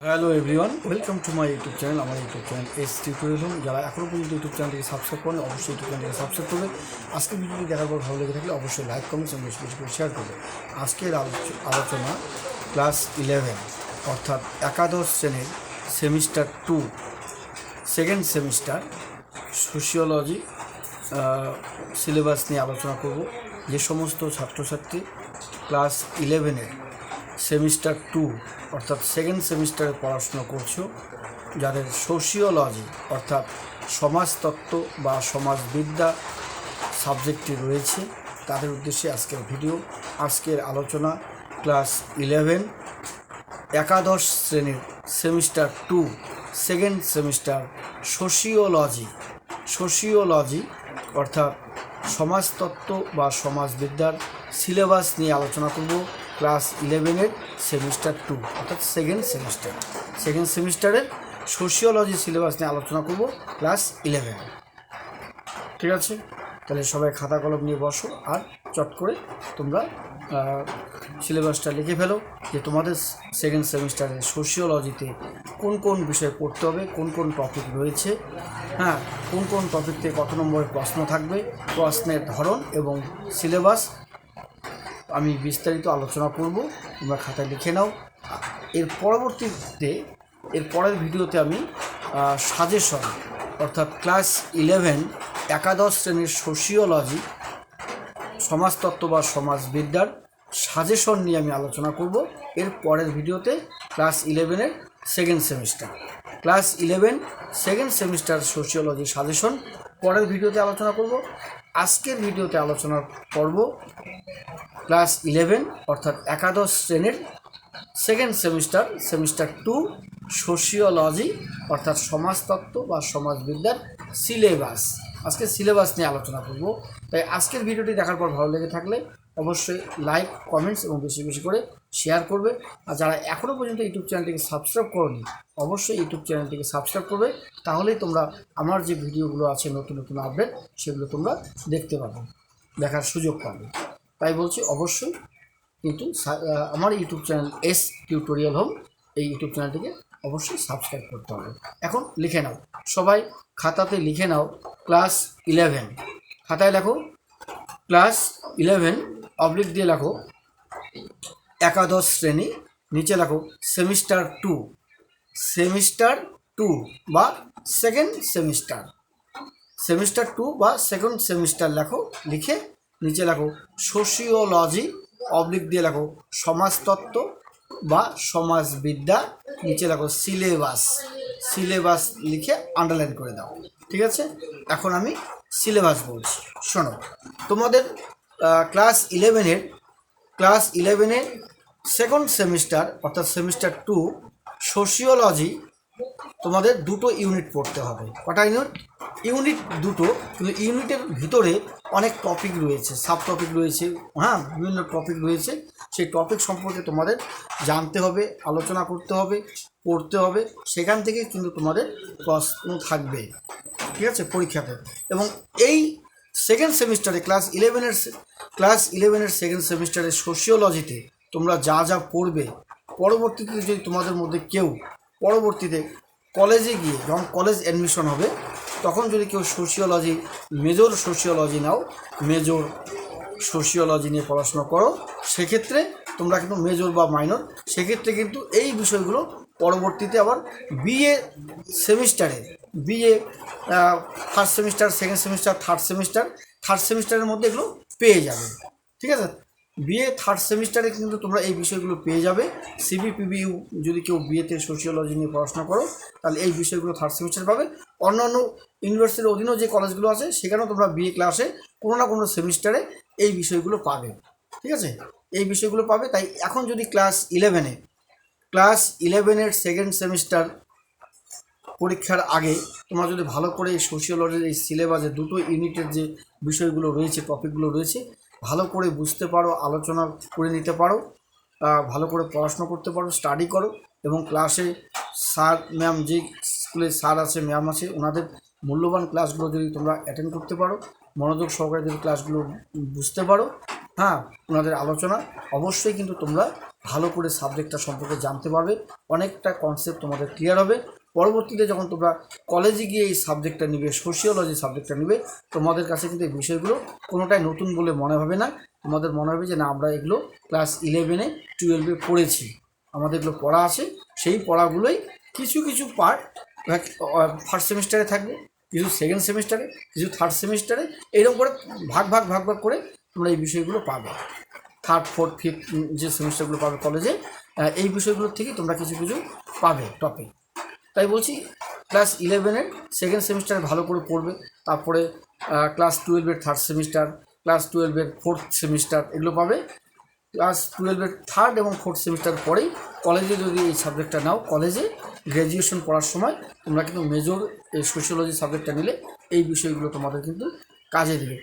Hello everyone, welcome to my YouTube channel. আমার YouTube channel S tutorial. যারা এখনও পর্যন্ত ইউটিউব চ্যানেলটিকে সাবস্ক্রাইব করেন অবশ্যই ইউটিউব চ্যানেলটিকে সাবস্ক্রাইব করবে। আজকের ভিডিওটি দেখার পর ভালো লেগে থাকলে অবশ্যই লাইক কমেন্টস এবং বেশি বেশি করে শেয়ার করবে। আজকের আলোচনা ক্লাস 11 অর্থাৎ একাদশ শ্রেণীর semester 2 second semester sociology syllabus নিয়ে আলোচনা করব। যে সমস্ত ছাত্রছাত্রী ক্লাস 11-এর সেমিস্টার 2 অর্থাৎ সেকেন্ড সেমিস্টারে পড়াশোনা করছো, যাদের সোশিওলজি অর্থাৎ সমাজতত্ত্ব বা সমাজবিদ্যা সাবজেক্টটি রয়েছে, তাদের উদ্দেশ্যে আজকের ভিডিও। আজকের আলোচনা ক্লাস 11 একাদশ শ্রেণীর সেমিস্টার 2 সেকেন্ড সেমিস্টার সোশিওলজি অর্থাৎ সমাজতত্ত্ব বা সমাজবিদ্যার সিলেবাস নিয়ে আলোচনা করব। ক্লাস 11-এর সেমিস্টার 2 অর্থাৎ সেকেন্ড সেমিস্টারের সোশিওলজি সিলেবাস নিয়ে আলোচনা করব ক্লাস 11। ঠিক আছে, তাহলে সবাই খাতা কলম নিয়ে বসো আর চট করে তোমরা সিলেবাসটা লিখে ফেলো যে তোমাদের সেকেন্ড সেমিস্টারে সোশিওলজিতে কোন কোন বিষয় পড়তে হবে, কোন কোন টপিক রয়েছে, কোন কোন টপিক থেকে কত নম্বরের প্রশ্ন থাকবে, প্রশ্নের ধরন এবং সিলেবাস আমি বিস্তারিত আলোচনা করব। তোমরা খাতায় লিখে নাও। এর পরের ভিডিওতে আমি সাজেশন অর্থাৎ ক্লাস 11 একাদশ শ্রেণীর সোশিওলজি সমাজতত্ত্ব বা সমাজবিদ্যার সাজেশন নিয়ে আমি আলোচনা করব। এর পরের ভিডিওতে ক্লাস 11-এর সেকেন্ড সেমিস্টার সোশিওলজি সাজেশন পরের ভিডিওতে আলোচনা করব। আজকের ভিডিওতে আলোচনা করব ক্লাস 11 অর্থাৎ একাদশ শ্রেণীর সেকেন্ড সেমিস্টার 2 সোশিওলজি অর্থাৎ সমাজতত্ত্ব বা সমাজবিদ্যার সিলেবাস। আজকে সিলেবাস নিয়ে আলোচনা করব। তাই আজকের ভিডিওটি দেখার পর ভালো লেগে থাকলে অবশ্যই লাইক কমেন্টস এবং বেশি বেশি করে শেয়ার করবে। আর যারা এখনও পর্যন্ত ইউটিউব চ্যানেলটিকে সাবস্ক্রাইব করোনি অবশ্যই ইউটিউব চ্যানেলটিকে সাবস্ক্রাইব করবে, তাহলেই তোমরা আমার যে ভিডিওগুলো আছে নতুন নতুন আপডেট সেগুলো তোমরা দেখতে পাবে, দেখার সুযোগ পাবে। তাই বলছি অবশ্যই কিন্তু আমার YouTube channel S tutorial home, এই ইউটিউব চ্যানেলটিকে অবশ্যই সাবস্ক্রাইব করতে হবে। এখন লিখে নাও, সবাই খাতাতে লিখে নাও ক্লাস 11। খাতায় লেখো ক্লাস 11, অবলিক দিয়ে লেখো একাদশ শ্রেণী, নিচে লেখো সেমিস্টার 2 বা সেকেন্ড সেমিস্টার 2 বা সেকেন্ড সেমিস্টার লেখো। লিখে নিচে লেখো সোশিওলজি, অবলিক দিয়ে লেখো সমাজতত্ত্ব বা সমাজবিদ্যা, নিচে লেখো সিলেবাস লিখে আন্ডারলাইন করে দাও। ঠিক আছে, এখন আমি সিলেবাস বলছি, শোনো। তোমাদের ক্লাস 11-এর সেকেন্ড সেমিস্টার অর্থাৎ সেমিস্টার 2 সোশিওলজি তোমাদের দুটো ইউনিট পড়তে হবে। কটা ইউনিট? দুটো, কিন্তু ইউনিটের ভিতরে অনেক টপিক রয়েছে, সাব টপিক রয়েছে, বিভিন্ন টপিক রয়েছে। সেই টপিক সম্পর্কে তোমাদের জানতে হবে, আলোচনা করতে হবে, পড়তে হবে। সেখান থেকে কিন্তু তোমাদের প্রশ্ন থাকবে, ঠিক আছে, পরীক্ষাতে। এবং এই সেকেন্ড সেমিস্টারে ক্লাস 11-এর সেকেন্ড সেমিস্টারে সোশিওলজিতে তোমরা যা যা পড়বে, পরবর্তীতে যদি তোমাদের মধ্যে কেউ পরবর্তীতে কলেজে গিয়ে যখন কলেজ অ্যাডমিশন হবে তখন যদি কেউ মেজর সোশিওলজি নাও, মেজর সোশিওলজি নিয়ে পড়াশোনা করো, সেক্ষেত্রে তোমরা কিন্তু মেজর বা মাইনর, সেক্ষেত্রে কিন্তু এই বিষয়গুলো পরবর্তীতে আবার BA first semester, second semester, third সেমিস্টারের মধ্যে এগুলো পেয়ে যাবে। ঠিক আছে, বিএ থার্ড সেমিস্টারে কিন্তু তোমরা এই বিষয়গুলো পেয়ে যাবে। সিবিপিবিইউ যদি কেউ বিএতে সোশিওলজি নিয়ে পড়াশোনা করো তাহলে এই বিষয়গুলো থার্ড সেমিস্টার পাবে। অন্যান্য ইউনিভার্সিটির অধীনেও যে কলেজগুলো আছে সেখানেও তোমরা বিএ ক্লাসে কোনো না কোনো সেমিস্টারে এই বিষয়গুলো পাবে। ঠিক আছে, এই বিষয়গুলো পাবে। তাই এখন যদি ক্লাস 11-এর সেকেন্ড সেমিস্টার পরীক্ষার আগে তোমরা যদি ভালো করে এই সোশিওলজির এই সিলেবাসে দুটো ইউনিটের যে বিষয়গুলো রয়েছে, টপিকগুলো রয়েছে, ভালো করে বুঝতে পারো, আলোচনা করে নিতে পারো, ভালো করে পড়াশোনা করতে পারো, স্টাডি করো, এবং ক্লাসে স্যার ম্যাম, যে স্কুলে স্যার আছে ম্যাম আছে, ওনাদের মূল্যবান ক্লাসগুলো যদি তোমরা অ্যাটেন্ড করতে পারো, মনোযোগ সহকারে যদি ক্লাসগুলো বুঝতে পারো, ওনাদের আলোচনা, অবশ্যই কিন্তু তোমরা ভালো করে সাবজেক্টটা সম্পর্কে জানতে পারবে, অনেকটা কনসেপ্ট তোমাদের ক্লিয়ার হবে। পরবর্তীতে যখন তোমরা কলেজে গিয়ে এই সাবজেক্টটা নিবে, সোশিওলজি সাবজেক্টটা নিবে, তোমাদের কাছে কিন্তু এই বিষয়গুলো কোনোটাই নতুন বলে মনে হবে না। তোমাদের মনে হবে যে না, আমরা এগুলো ক্লাস 11-এ 12-এ পড়েছি, আমাদের এগুলো পড়া আছে। সেই পড়াগুলোই কিছু কিছু পার্ট ফার্স্ট সেমিস্টারে থাকবে, কিছু সেকেন্ড সেমিস্টারে, কিছু থার্ড সেমিস্টারে, এইরকম করে ভাগ ভাগ ভাগ ভাগ করে তোমরা এই বিষয়গুলো পাবে। থার্ড, ফোর্থ, ফিফথ যে সেমিস্টারগুলো পাবে কলেজে, এই বিষয়গুলোর থেকে তোমরা কিছু কিছু পাবে টপিক। তাই বলছি ক্লাস 11-এর সেকেন্ড সেমিস্টারে ভালো করে পড়বে, তারপরে ক্লাস 12-এর থার্ড সেমিস্টার, ক্লাস 12-এর ফোর্থ সেমিস্টার এগুলো পাবে। ক্লাস 12-এর থার্ড এবং ফোর্থ সেমিস্টার পরেই কলেজে যদি এই সাবজেক্টটা নাও, কলেজে গ্র্যাজুয়েশন পড়ার সময় তোমরা কিন্তু মেজর এই সোশিওলজি সাবজেক্টটা নিলে এই বিষয়গুলো তোমাদের কিন্তু কাজে দেবে।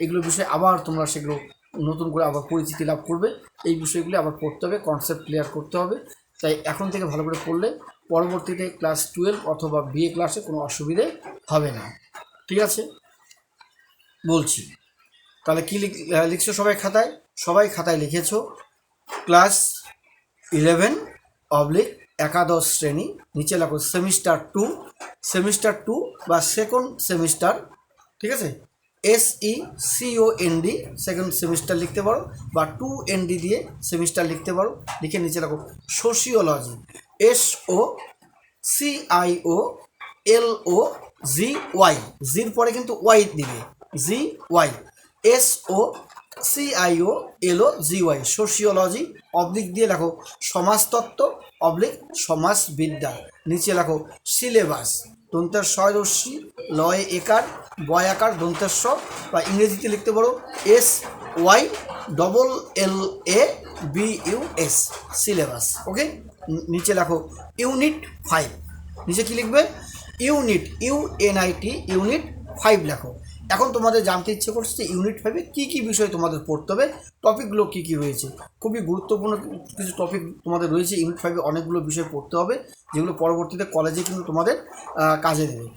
এইগুলো বিষয়ে আবার তোমরা সেগুলো নতুন করে আবার পরিচিতি লাভ করবে, এই বিষয়গুলি আবার পড়তে হবে, কনসেপ্ট ক্লিয়ার করতে হবে। তাই এখন থেকে ভালো করে পড়লে পরবর্তীতে ক্লাস 12 অথবা বিএ ক্লাসে কোনো অসুবিধে হবে না। ঠিক আছে, বলছি তাহলে কী লিখছো সবাই খাতায়? সবাই খাতায় লিখেছো ক্লাস 11 অবলিক একাদশ শ্রেণী, নিচে লেখো সেমিস্টার টু বা সেকেন্ড সেমিস্টার। ঠিক আছে, SECOND সেকেন্ড সেমিস্টার লিখতে পারো, বা 2ND দিয়ে সেমিস্টার লিখতে পারো। লিখে নিচে লেখো সোশিওলজি, SOCIOLOGY, জির পরে কিন্তু ওয়াই দিবে, GY, SOCIOLOGY সোশিওলজি। অবলিক দিয়ে লেখো সমাজতত্ত্ব অবলিক সমাজবিদ্যা। নিচে লেখো সিলেবাস, দন্তের স্বরস্বী লয় একার বয় আকার দন্তের স, বা ইংরেজিতে লিখতে পারো SYLLABUS সিলেবাস। ওকে, নিচে লেখো ইউনিট 5। নিচে কি লিখবে? UNIT ইউনিট 5 লেখো। এখন তোমাদের জানতে ইচ্ছে করছে যে ইউনিট 5-এ কী কী বিষয় তোমাদের পড়তে হবে, টপিকগুলো কী কী রয়েছে। খুবই গুরুত্বপূর্ণ কিছু টপিক তোমাদের রয়েছে। ইউনিট 5-এ অনেকগুলো বিষয় পড়তে হবে, যেগুলো পরবর্তীতে কলেজে কিন্তু তোমাদের কাজে দেবে।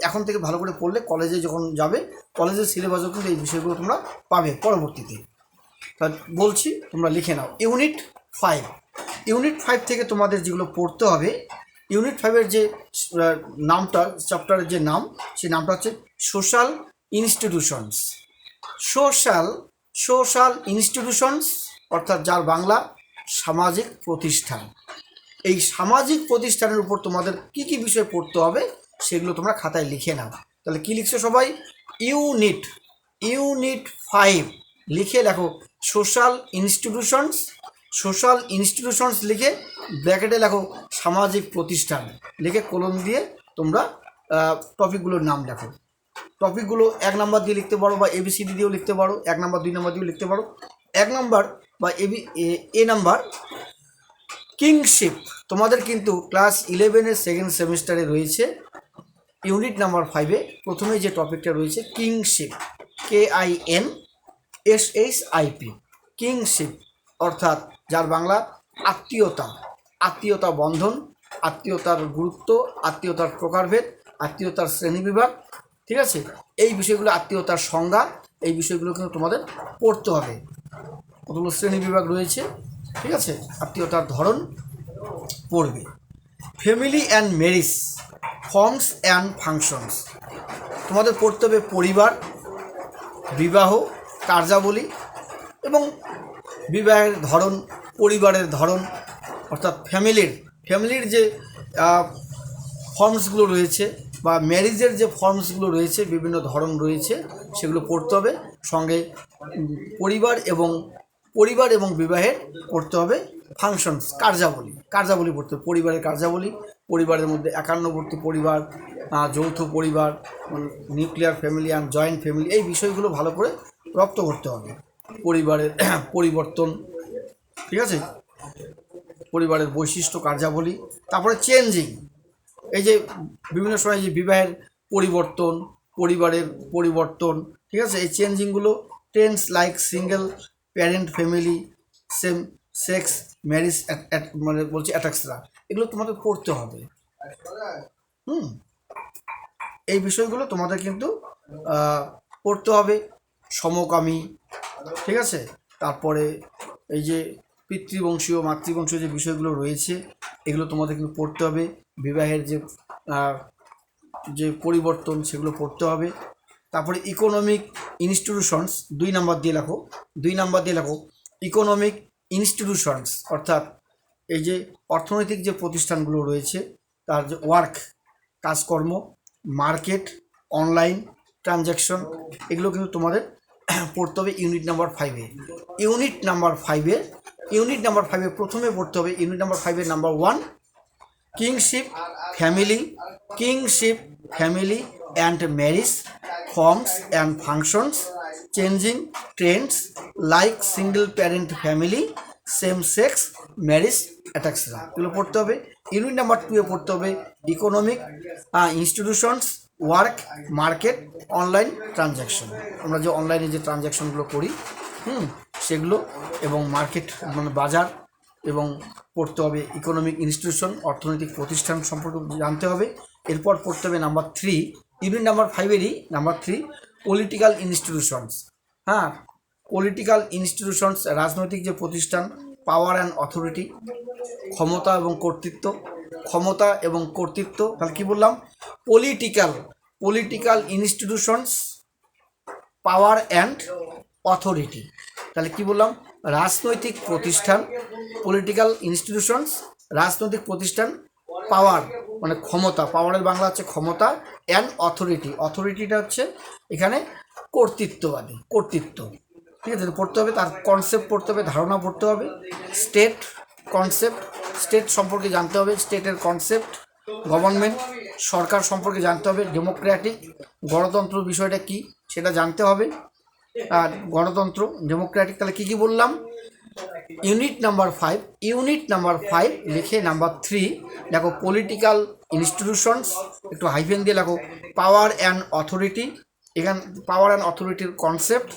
এখন থেকে ভালো করে পড়লে কলেজে যখন যাবে, কলেজের সিলেবাসও কিন্তু এই বিষয়গুলো তোমরা পাবে পরবর্তীতে। তা বলছি তোমরা লিখে নাও ইউনিট 5 থেকে তোমাদের যেগুলো পড়তে হবে, ইউনিট 5-এর যে নামটা, চ্যাপ্টারের যে নাম, সেই নামটা হচ্ছে সোশ্যাল ইনস্টিটিউশনস। সোশ্যাল ইনস্টিটিউশনস অর্থাৎ যার বাংলা সামাজিক প্রতিষ্ঠান। এই সামাজিক প্রতিষ্ঠানের উপর তোমাদের কি কি বিষয় পড়তে হবে সেগুলো তোমরা খাতায় লিখে নাও। তাহলে কি লিখছো সবাই? ইউনিট 5 লিখে লেখো সোশ্যাল ইনস্টিটিউশনস লিখে ব্র্যাকেটে লেখো সামাজিক প্রতিষ্ঠান, লিখে কলম দিয়ে তোমরা টপিকগুলোর নাম লেখো। টপিকগুলো 1 নাম্বার দিয়ে লিখতে পারো, বা ABCD দিয়েও লিখতে পারো, 1 নাম্বার 2 নাম্বার দিয়েও লিখতে পারো। 1 নাম্বার বা এ নাম্বার কিংশিপ। তোমাদের কিন্তু ক্লাস 11-এর সেকেন্ড সেমিস্টারে রয়েছে ইউনিট নাম্বার 5-এ প্রথমে যে টপিকটা রয়েছে কিংশিপ, KINSHIP, কিংশিপ অর্থাৎ যার বাংলা আত্মীয়তা বন্ধন, আত্মীয়তার গুরুত্ব, আত্মীয়তার প্রকারভেদ, আত্মীয়তার শ্রেণীবিভাগ। ঠিক আছে, এই বিষয়গুলো, আত্মীয়তার সংজ্ঞা, এই বিষয়গুলো কিন্তু তোমাদের পড়তে হবে। কতগুলো শ্রেণীবিভাগ রয়েছে, ঠিক আছে, আত্মীয়তার ধরন পড়বে। Family and marriage, forms and functions. তোমাদের পড়তে হবে পরিবার, বিবাহ, কার্যাবলী এবং বিবাহের ধরন, পরিবারের ধরন অর্থাৎ ফ্যামিলির যে ফর্মসগুলো রয়েছে, বা ম্যারেজের যে ফর্মসগুলো রয়েছে, বিভিন্ন ধরন রয়েছে, সেগুলো পড়তে হবে। সঙ্গে পরিবার এবং বিবাহের পড়তে হবে ফাংশনস, কার্যাবলী পড়তে হবে। পরিবারের কার্যাবলী, পরিবারের মধ্যে একান্নবর্তী পরিবার, যৌথ পরিবার, nuclear family and joint family, এই বিষয়গুলো ভালো করে রপ্ত করতে হবে। পরিবারের পরিবর্তন, ঠিক আছে, পরিবারের বৈশিষ্ট্য, কার্যাবলী। তারপরে চেঞ্জিং, এই যে বিভিন্ন সময় যে বিবাহের পরিবারের পরিবর্তন, ঠিক আছে, এই চেঞ্জিংগুলো trends like single parent family, same sex marriage, মানে বলছি অ্যাটাক্সরা, এগুলো তোমাদের পড়তে হবে। এই বিষয়গুলো তোমাদের কিন্তু পড়তে হবে। সমকামী, ঠিক আছে, তারপরে এই যে পিতৃবংশীয় মাতৃবংশীয় যে বিষয়গুলো রয়েছে এগুলো তোমাদের কিন্তু পড়তে হবে। বিবাহের যে পরিবর্তন সেগুলো পড়তে হবে। তারপরে ইকোনমিক ইনস্টিটিউশনস 2 নাম্বার দিয়ে লেখো ইকোনমিক ইনস্টিটিউশনস, অর্থাৎ এই যে অর্থনৈতিক যে প্রতিষ্ঠানগুলো রয়েছে তার যে ওয়ার্ক, কাজকর্ম, মার্কেট, অনলাইন ট্রানজ্যাকশন, এগুলো কিন্তু তোমাদের পড়তে হবে ইউনিট নাম্বার 5-এ। ইউনিট নাম্বার 5-এ প্রথমে পড়তে হবে ইউনিট নাম্বার 5-এর number 1 kinship family and marriage forms and functions changing trends like single parent family same sex marriage etcetera, এগুলো পড়তে হবে। ইউনিট নাম্বার 2-এ পড়তে হবে economic institutions, work, market, online transaction. আমরা যে অনলাইনে যে ট্রানজ্যাকশনগুলো করি সেগুলো, এবং মার্কেট মানে বাজার, এবং পড়তে হবে ইকোনমিক ইনস্টিটিউশন, অর্থনৈতিক প্রতিষ্ঠান সম্পর্কে জানতে হবে। এরপর পড়তে হবে নাম্বার 3, ইউনিট নাম্বার 5-এরই number 3 political institutions. Political institutions রাজনৈতিক যে প্রতিষ্ঠান, পাওয়ার অ্যান্ড অথরিটি, ক্ষমতা এবং কর্তৃত্ব। তাহলে কী বললাম? Political institutions, power and authority. তাহলে কি বললাম? রাজনৈতিক প্রতিষ্ঠান, পলিটিক্যাল ইনস্টিটিউশনস রাজনৈতিক প্রতিষ্ঠান, পাওয়ার মানে ক্ষমতা, পাওয়ারের বাংলা হচ্ছে ক্ষমতা, অ্যান্ড অথরিটিটা হচ্ছে এখানে কর্তৃত্ব। ঠিক আছে, পড়তে হবে। তার কনসেপ্ট পড়তে হবে, ধারণা পড়তে হবে। স্টেট সম্পর্কে জানতে হবে, স্টেটের কনসেপ্ট। গভর্নমেন্ট সরকার সম্পর্কে জানতে হবে। ডেমোক্রেটিক গণতন্ত্র বিষয়টা কি সেটা জানতে হবে। আর গণতন্ত্র ডেমোক্রেটিক, তাহলে কী বললাম? ইউনিট নাম্বার 5 লিখে নাম্বার 3 দেখো পলিটিক্যাল ইনস্টিটিউশনস, একটু হাইফেন দিয়ে লেখো পাওয়ার অ্যান্ড অথরিটি। এখানে পাওয়ার অ্যান্ড অথরিটির concept,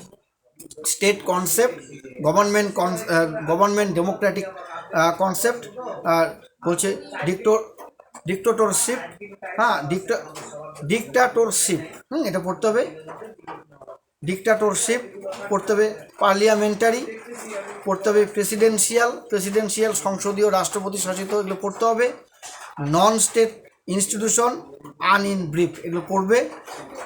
state concept, government Democratic concept, বলছে ডিক্টেটরশিপ, ডিক্টাটরশিপ, এটা পড়তে হবে। ডিক্টাটরশিপ পড়তে হবে। পার্লিয়ামেন্টারি পড়তে হবে। প্রেসিডেন্সিয়াল সংসদীয় রাষ্ট্রপতি শাসিত, এগুলো পড়তে হবে। Non state institution, in brief, এগুলো পড়বে।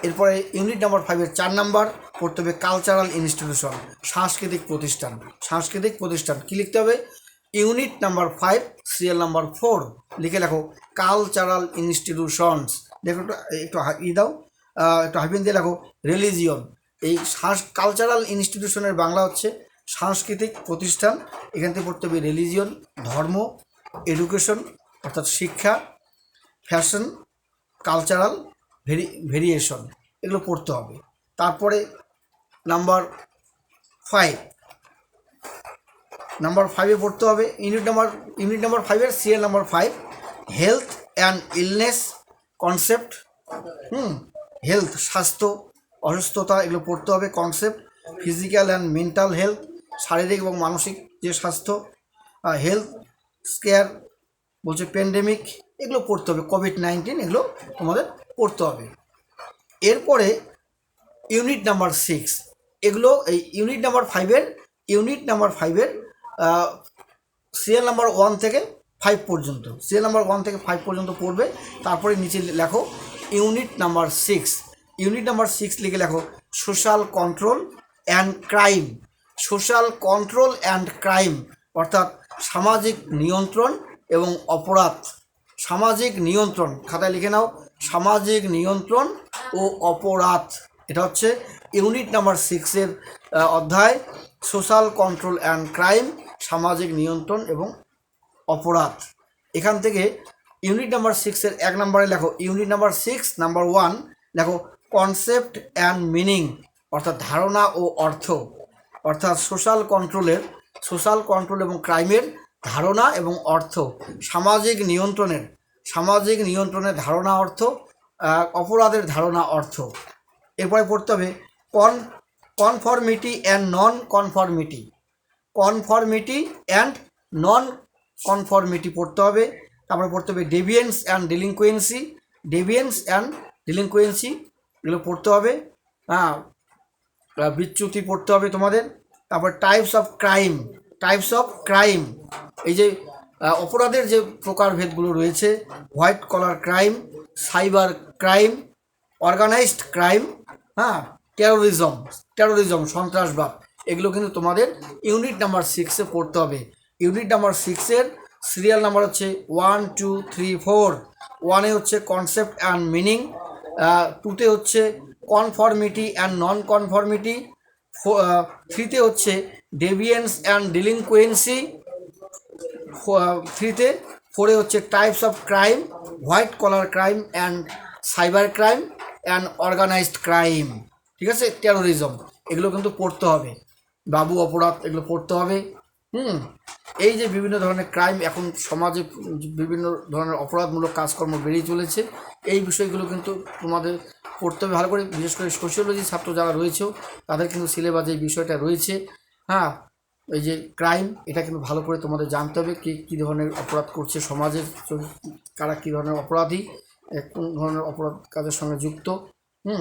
এরপরে ইউনিট নাম্বার 5-এর 4 নাম্বার পড়তে হবে কালচারাল ইনস্টিটিউশন, সাংস্কৃতিক প্রতিষ্ঠান। কী লিখতে হবে? ইউনিট নাম্বার 5 সিরিয়াল নাম্বার 4 লিখে লেখো কালচারাল ইনস্টিটিউশনস। দেখো একটু দাও, একটু হাইফেন দিয়ে লেখো রিলিজিয়ন। এই কালচারাল ইনস্টিটিউশনের বাংলা হচ্ছে সাংস্কৃতিক প্রতিষ্ঠান। এখান থেকে পড়তে হবে রিলিজিয়ন, ধর্ম, এডুকেশন অর্থাৎ শিক্ষা, ফ্যাশন, কালচারাল ভেরিয়েশন, এগুলো পড়তে হবে। তারপরে নাম্বার 5-এ পড়তে হবে ইউনিট নাম্বার 5-এর serial number 5 health and illness concept. Health স্বাস্থ্য, অসুস্থতা, এগুলো পড়তে হবে। Concept physical and mental health, শারীরিক এবং মানসিক যে স্বাস্থ্য। হেলথ স্কেয়ার বলছে প্যান্ডেমিক, এগুলো পড়তে হবে। কোভিড-19 এগুলো তোমাদের পড়তে হবে। এরপরে ইউনিট নাম্বার 6, এগুলো এই ইউনিট নাম্বার 5-এর সিরিয়াল নাম্বার 1 থেকে 5 পর্যন্ত পড়বে। তারপরে নিচে লেখো ইউনিট নাম্বার 6 লিখে লেখো সোশ্যাল কন্ট্রোল অ্যান্ড ক্রাইম, অর্থাৎ সামাজিক নিয়ন্ত্রণ এবং অপরাধ। খাতায় লিখে নাও সামাজিক নিয়ন্ত্রণ ও অপরাধ। এটা হচ্ছে ইউনিট নাম্বার 6-এর অধ্যায় সোশ্যাল কন্ট্রোল অ্যান্ড ক্রাইম, সামাজিক নিয়ন্ত্রণ এবং অপরাধ। এখান থেকে ইউনিট নাম্বার 6-এর 1 নম্বরে লেখো ইউনিট নাম্বার 6 নাম্বার 1 লেখো কনসেপ্ট অ্যান্ড মিনিং, অর্থাৎ ধারণা ও অর্থ। অর্থাৎ সোশ্যাল কন্ট্রোল এবং ক্রাইমের ধারণা এবং অর্থ, সামাজিক নিয়ন্ত্রণের ধারণা অর্থ, অপরাধের ধারণা অর্থ। এরপরে পড়তে হবে কনফর্মিটি অ্যান্ড নন কনফর্মিটি পড়তে হবে। তারপরে পড়তে হবে ডেভিয়েন্স অ্যান্ড ডিলিংকুয়েন্সি, এগুলো পড়তে হবে। বিচ্যুতি পড়তে হবে তোমাদের। তারপর types of crime, types of crime, এই যে অপরাধের যে প্রকারভেদগুলো রয়েছে, white collar crime, cyber crime, organised crime, হ্যাঁ, টেরোরিজম সন্ত্রাসবাদ, এগুলো কিন্তু তোমাদের ইউনিট নাম্বার 6-এ পড়তে হবে। ইউনিট নাম্বার 6-এর সিরিয়াল নাম্বার হচ্ছে 1 2 3 4। 1-এ হচ্ছে কনসেপ্ট অ্যান্ড মিনিং, 2-তে হচ্ছে কনফর্মিটি অ্যান্ড নন কনফর্মিটি, 3-তে হচ্ছে ডেভিয়েন্স অ্যান্ড ডিলিনকুয়েন্সি, 3-তে 4-এ হচ্ছে types of crime, white collar crime and cyber crime and organised crime, ঠিক আছে, টেরোরিজম, এগুলো কিন্তু পড়তে হবে। বাবু অপরাধ, এগুলো পড়তে হবে। এই যে বিভিন্ন ধরনের ক্রাইম, এখন সমাজে বিভিন্ন ধরনের অপরাধমূলক কাজকর্ম বেড়েই চলেছে, এই বিষয়গুলো কিন্তু তোমাদের পড়তে হবে ভালো করে। বিশেষ করে সোশিওলজি ছাত্র যারা রয়েছেও তাদের কিন্তু সিলেবাসে এই বিষয়টা রয়েছে। হ্যাঁ, এই যে ক্রাইম, এটা কিন্তু ভালো করে তোমাদের জানতে হবে কী ধরনের অপরাধ করছে সমাজে, কারা কী ধরনের অপরাধী, কোন ধরনের অপরাধ কাজের সঙ্গে যুক্ত,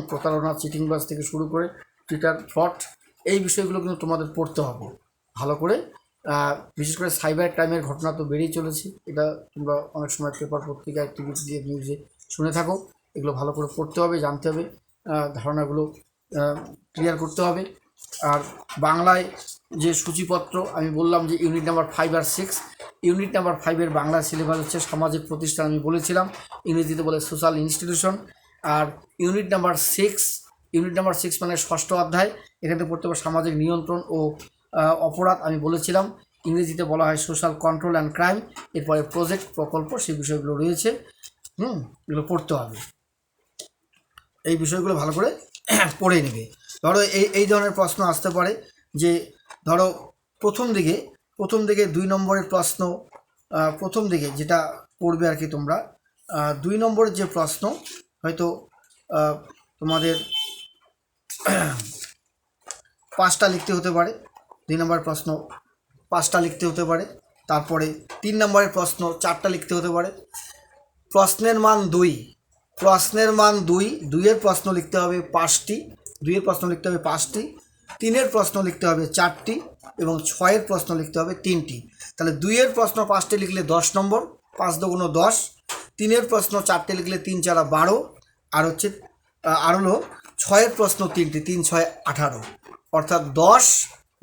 প্রতারণা, চিটিংবাজ থেকে শুরু করে টুইটার ফ্রড, এই বিষয়গুলো কিন্তু তোমাদের পড়তে হবে ভালো করে। বিশেষ করে সাইবার ক্রাইমের ঘটনা তো বেড়েই চলেছে, এটা তোমরা অনেক সময় পেপার, পত্রিকায়, টিভি দিয়ে, নিউজে শুনে থাকো। এগুলো ভালো করে পড়তে হবে, জানতে হবে, ধারণাগুলো ক্লিয়ার করতে হবে। আর বাংলায় যে সূচিপত্র আমি বললাম যে ইউনিট নাম্বার 5 আর 6, ইউনিট নাম্বার 5-এর বাংলা সিলেবাস হচ্ছে সামাজিক প্রতিষ্ঠান, আমি বলেছিলাম, ইংরেজিতে বলে সোশ্যাল ইনস্টিটিউশন। আর ইউনিট নাম্বার 6 মানে 6ষ্ঠ অধ্যায়, এখানে পড়তে হবে সামাজিক নিয়ন্ত্রণ ও অপরাধ, আমি বলেছিলাম, ইংরেজিতে বলা হয় সোশ্যাল কন্ট্রোল অ্যান্ড ক্রাইম। এরপরে প্রজেক্ট, প্রকল্প, সেই বিষয়গুলো রয়েছে, এগুলো পড়তে হবে। এই বিষয়গুলো ভালো করে পড়ে নেবে। ধরো এই ধরনের প্রশ্ন আসতে পারে যে, ধরো প্রথম দিকে 2 নম্বরের প্রশ্ন, প্রথম দিকে যেটা পড়বে আর কি তোমরা, 2 নম্বরের যে প্রশ্ন হয়তো তোমাদের 5টা লিখতে হতে পারে, 2 নম্বরের প্রশ্ন 5টা লিখতে হতে পারে, তারপরে 3 নম্বরের প্রশ্ন 4টা লিখতে হতে পারে। প্রশ্নের মান 2, 2-এর প্রশ্ন লিখতে হবে 5টি, 2-এর প্রশ্ন লিখতে হবে 5টি, 3-এর প্রশ্ন লিখতে হবে 4টি এবং 6-এর প্রশ্ন লিখতে হবে 3টি। তাহলে 2-এর প্রশ্ন 5টি লিখলে 10 নম্বর, 5 × 2 = 10, 3-এর প্রশ্ন 4টি লিখলে 3 × 4 = 12, আর হচ্ছে আর হলো 6-এর প্রশ্ন 3টি, 3 × 6 = 18, অর্থাৎ 10,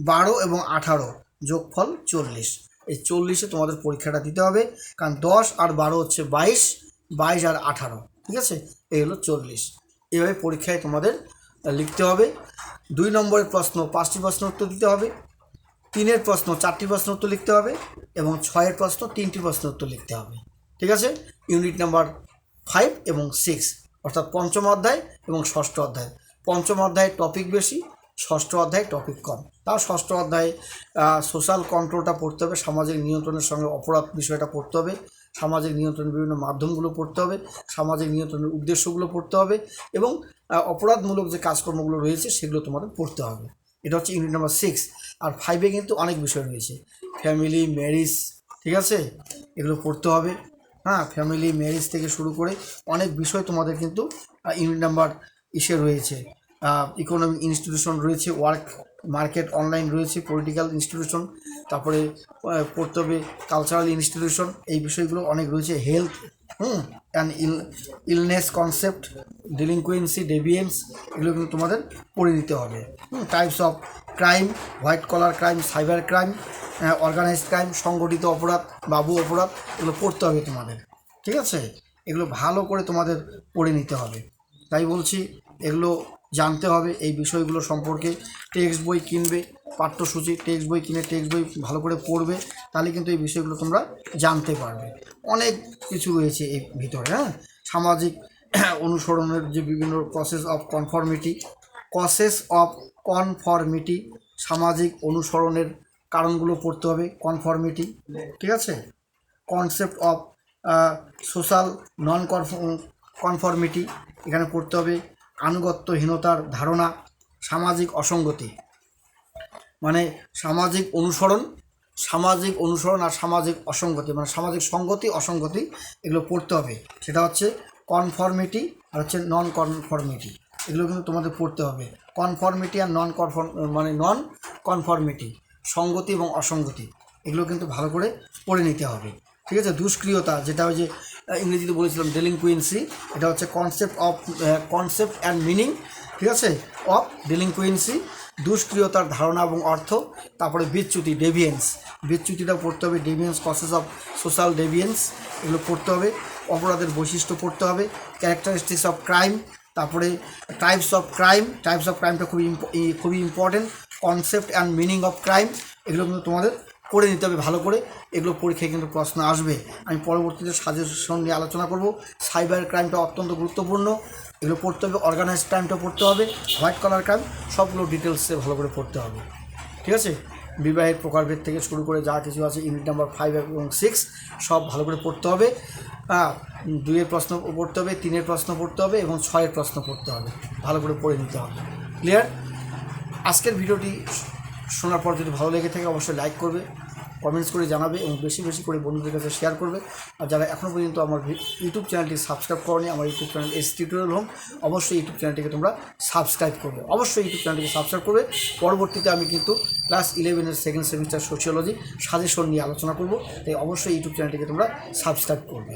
12 এবং 18 যোগফল 40। এই 40-এ তোমাদের পরীক্ষাটা দিতে হবে, কারণ 10 আর 12 হচ্ছে 22, 22 আর 18, ঠিক আছে, এই হলো 40। এইভাবে পরীক্ষায় তোমাদের লিখতে হবে। 2 নম্বরের প্রশ্ন 5টি প্রশ্ন উত্তর দিতে হবে, 3-এর প্রশ্ন 4টি প্রশ্ন উত্তর লিখতে হবে এবং 6-এর প্রশ্ন 3টি প্রশ্ন উত্তর লিখতে হবে, ঠিক আছে। ইউনিট নাম্বার 5 এবং 6, অর্থাৎ পঞ্চম অধ্যায় এবং ষষ্ঠ অধ্যায়। পঞ্চম অধ্যায়ে টপিক বেশি, ষষ্ঠ অধ্যায়ে টপিক কম। তাও ষষ্ঠ অধ্যায়ে সোশ্যাল কন্ট্রোলটা পড়তে হবে, সামাজিক নিয়ন্ত্রণের সঙ্গে অপরাধ বিষয়টা পড়তে হবে, সামাজিক নিয়ন্ত্রণের বিভিন্ন মাধ্যমগুলো পড়তে হবে, সামাজিক নিয়ন্ত্রণের উদ্দেশ্যগুলো পড়তে হবে এবং অপরাধমূলক যে কাজকর্মগুলো রয়েছে সেগুলো তোমাদের পড়তে হবে। এটা হচ্ছে ইউনিট নাম্বার 6। আর 5-এ কিন্তু অনেক বিষয় রয়েছে, ফ্যামিলি, ম্যারেজ, ঠিক আছে, এগুলো পড়তে হবে। হ্যাঁ, ফ্যামিলি, ম্যারেজ থেকে শুরু করে অনেক বিষয় তোমাদের কিন্তু ইউনিট নাম্বার রয়েছে। ইকোনমিক ইনস্টিটিউশন রয়েছে, ওয়ার্ক মার্কেট, অনলাইন রয়েছে, পলিটিক্যাল ইনস্টিটিউশন, তারপরে পড়তে হবে কালচারাল ইনস্টিটিউশন, এই বিষয়গুলো অনেক রয়েছে, health, and illness concept, delinquency, deviance, এগুলো কিন্তু তোমাদের পড়ে নিতে হবে। Types of crime, white collar crime, cyber crime, organised crime, সংগঠিত অপরাধ, বাবু অপরাধ, এগুলো পড়তে হবে তোমাদের, ঠিক আছে। এগুলো ভালো করে তোমাদের পড়ে নিতে হবে। তাই বলছি, এগুলো জানতে হবে, এই বিষয়গুলো সম্পর্কে। টেক্সট বই কিনবে, পাঠ্যসূচি টেক্সট বই কিনে টেক্সট বই ভালো করে পড়বে, তাহলে কিন্তু এই বিষয়গুলো তোমরা জানতে পারবে। অনেক কিছু রয়েছে এই ভিতরে। হ্যাঁ, সামাজিক অনুসরণের যে বিভিন্ন প্রসেস অফ কনফর্মিটি, সামাজিক অনুসরণের কারণগুলো পড়তে হবে, কনফর্মিটি, ঠিক আছে। Concept of social non conformity, এখানে পড়তে হবে আনুগত্যহীনতার ধারণা, সামাজিক অসঙ্গতি, মানে সামাজিক অনুসরণ আর সামাজিক অসঙ্গতি, মানে সামাজিক সঙ্গতি, অসঙ্গতি, এগুলো পড়তে হবে। সেটা হচ্ছে কনফর্মিটি আর হচ্ছে নন কনফর্মিটি, এগুলো কিন্তু তোমাদের পড়তে হবে। কনফর্মিটি আর নন কনফর্মিটি, সঙ্গতি এবং অসঙ্গতি, এগুলো কিন্তু ভালো করে পড়ে নিতে হবে। ঠিক আছে, দুষ্ক্রিয়তা যেটা ওই যে ইংরেজিতে বলেছিলাম ডেলিংকুয়েন্সি, এটা হচ্ছে কনসেপ্ট অ্যান্ড মিনিং, ঠিক আছে, অফ ডেলিংকুয়েন্সি, দুষ্ক্রিয়তার ধারণা এবং অর্থ। তারপরে বিচ্যুতি, ডেভিয়েন্স, বিচ্যুতিটাও পড়তে হবে, ডেভিয়েন্স, কসেস অফ সোশ্যাল ডেভিয়েন্স, এগুলো পড়তে হবে। অপরাধের বৈশিষ্ট্য পড়তে হবে, ক্যারেক্টারিস্টিক্স অফ ক্রাইম, তারপরে টাইপস অফ ক্রাইমটা খুবই important, concept and meaning of crime, এগুলো কিন্তু তোমাদের করে নিতে হবে ভালো করে, এগুলো পরীক্ষায় কিন্তু প্রশ্ন আসবে। আমি পরবর্তীতে সাজেশন নিয়ে আলোচনা করব। সাইবার ক্রাইমটা অত্যন্ত গুরুত্বপূর্ণ, এগুলো পড়তে হবে। অর্গানাইজড ক্রাইমটা পড়তে হবে, হোয়াইট কলার ক্রাইম, সবগুলো ডিটেলসে ভালো করে পড়তে হবে। ঠিক আছে, বিবাহের প্রকারভেদ থেকে শুরু করে যা কিছু আছে ইউনিট নাম্বার 5 এবং 6 সব ভালো করে পড়তে হবে। 2-এর প্রশ্ন পড়তে হবে, 3-এর প্রশ্ন পড়তে হবে এবং 6-এর প্রশ্ন পড়তে হবে, ভালো করে পড়ে নিতে হবে। ক্লিয়ার? আজকের ভিডিওটি শোনার পর যদি ভালো লেগে থাকে অবশ্যই লাইক করবে, কমেন্টস করে জানাবে এবং বেশি বেশি করে বন্ধুদের কাছে শেয়ার করবে। আর যারা এখনও পর্যন্ত আমার ইউটিউব চ্যানেলটি সাবস্ক্রাইব করনি, আমার YouTube channel S tutorial home, অবশ্যই ইউটিউব চ্যানেলটিকে তোমরা সাবস্ক্রাইব করবে, অবশ্যই ইউটিউব চ্যানেলটিকে সাবস্ক্রাইব করবে। পরবর্তীতে আমি কিন্তু ক্লাস 11-এর সেকেন্ড সেমিস্টার সোশিওলজি সাজেশন নিয়ে আলোচনা করব, তাই অবশ্যই ইউটিউব চ্যানেলটিকে তোমরা সাবস্ক্রাইব করবে।